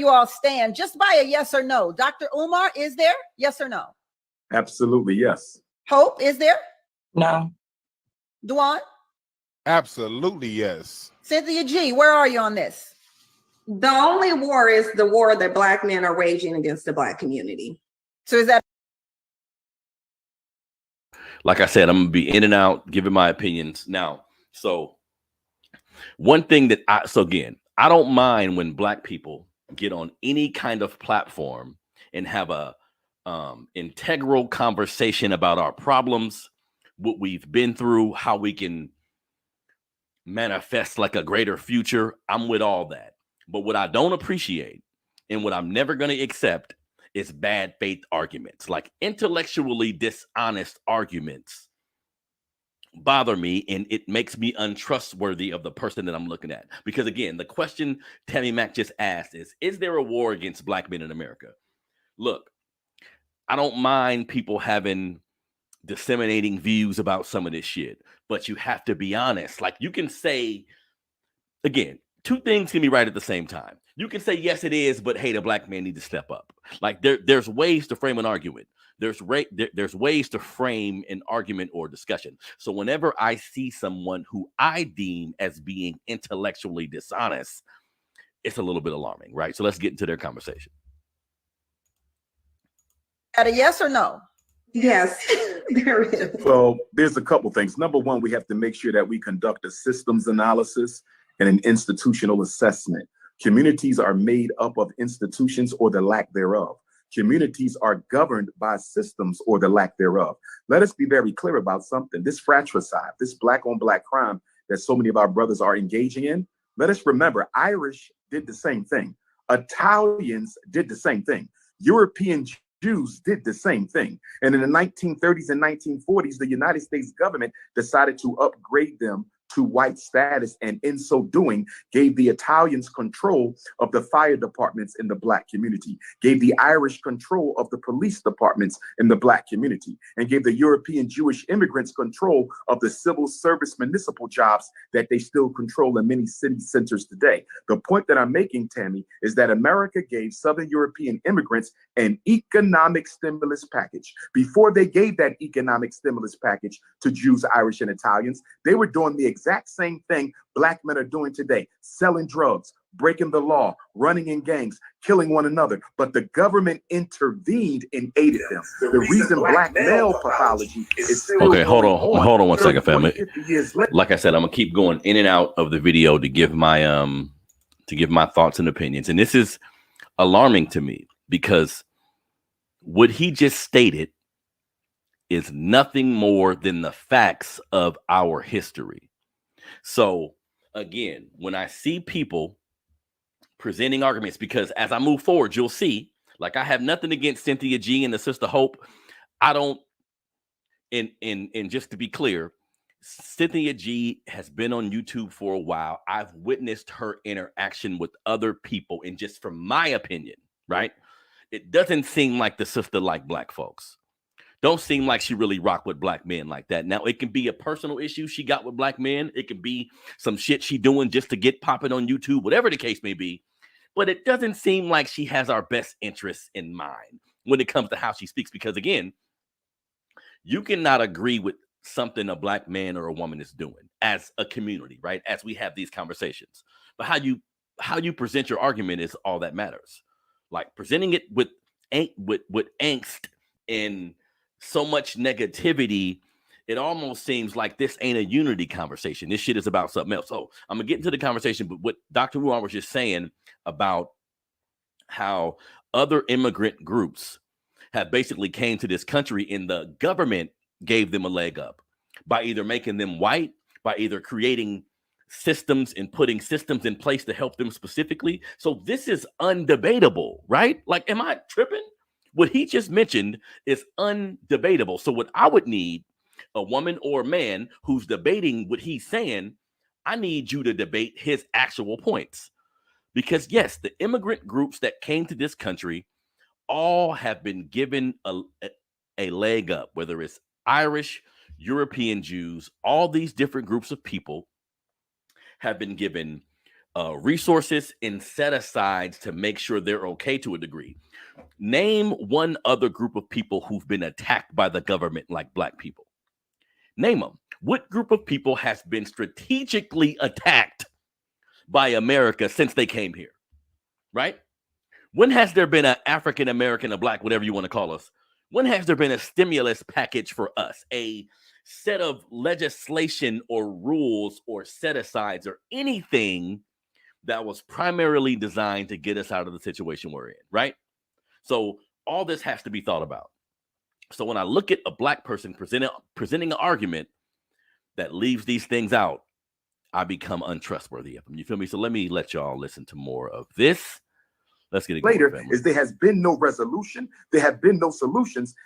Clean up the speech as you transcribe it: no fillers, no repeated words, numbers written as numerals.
you all stand just by a yes or no. Dr. Umar, is there? Yes or no? Absolutely, yes. Hope, is there? No. Duan? Absolutely, yes. Cynthia G, where are you on this? The only war is the war that Black men are waging against the Black community. So is that? Like I said, I'm going to be in and out, giving my opinions. Now, so one thing that I don't mind when Black people get on any kind of platform and have a integral conversation about our problems, what we've been through, how we can manifest like a greater future. I'm with all that. But what I don't appreciate and what I'm never going to accept is bad faith arguments, like intellectually dishonest arguments bother me, and it makes me untrustworthy of the person that I'm looking at. Because again, the question Tammy Mack just asked is there a war against Black men in America? Look, I don't mind people disseminating views about some of this shit, but you have to be honest. Like, you can say, again, two things can be right at the same time. You can say, yes, it is, but hey, the Black man need to step up. Like, there's ways to frame an argument. There's ways to frame an argument or discussion. So whenever I see someone who I deem as being intellectually dishonest, it's a little bit alarming, right? So let's get into their conversation. At a yes or no? Yes, there is. Well, there's a couple things. Number one, we have to make sure that we conduct a systems analysis and an institutional assessment. Communities are made up of institutions or the lack thereof. Communities are governed by systems or the lack thereof. Let us be very clear about something. This fratricide, this Black on Black crime that so many of our brothers are engaging in, let us remember, Irish did the same thing. Italians did the same thing. European Jews did the same thing. And in the 1930s and 1940s, the United States government decided to upgrade them to white status, and in so doing, gave the Italians control of the fire departments in the Black community, gave the Irish control of the police departments in the Black community, and gave the European Jewish immigrants control of the civil service municipal jobs that they still control in many city centers today. The point that I'm making, Tammy, is that America gave Southern European immigrants an economic stimulus package. Before they gave that economic stimulus package to Jews, Irish, and Italians, they were doing the exact same thing Black men are doing today, selling drugs, breaking the law, running in gangs, killing one another. But the government intervened and aided them. The reason Black male pathology is still okay. Hold on 1 second, family. Like I said, I'm gonna keep going in and out of the video to give my thoughts and opinions. And this is alarming to me because what he just stated is nothing more than the facts of our history. So again, when I see people presenting arguments, because as I move forward, you'll see, like, I have nothing against Cynthia G and the Sister Hope. I don't, and just to be clear, Cynthia G has been on YouTube for a while. I've witnessed her interaction with other people, and just from my opinion, right, it doesn't seem like the sister like Black folks. Don't seem like she really rock with Black men like that. Now, it can be a personal issue she got with Black men. It can be some shit she doing just to get popping on YouTube, whatever the case may be. But it doesn't seem like she has our best interests in mind when it comes to how she speaks. Because again, you cannot agree with something a Black man or a woman is doing as a community, right? As we have these conversations. But how you present your argument is all that matters. Like, presenting it with angst and so much negativity, it almost seems like this ain't a unity conversation. This shit is about something else. So I'm gonna get into the conversation, but what Dr. Ruan was just saying about how other immigrant groups have basically came to this country and the government gave them a leg up by either making them white, by either creating systems and putting systems in place to help them specifically. So this is undebatable, right? Like, am I tripping? What he just mentioned is undebatable. So what I would need, a woman or a man who's debating what he's saying, I need you to debate his actual points. Because yes, the immigrant groups that came to this country all have been given a leg up, whether it's Irish, European Jews, all these different groups of people have been given resources and set-asides to make sure they're okay to a degree. Name one other group of people who've been attacked by the government like Black people. Name them. What group of people has been strategically attacked by America since they came here? Right? When has there been an African American, a Black, whatever you want to call us? When has there been a stimulus package for us? A set of legislation or rules or set-asides or anything that was primarily designed to get us out of the situation we're in, right? So all this has to be thought about. So when I look at a Black person presenting an argument that leaves these things out, I become untrustworthy of them. You feel me? So let me let y'all listen to more of this. Let's get it later going, is there has been no resolution. There have been no solutions.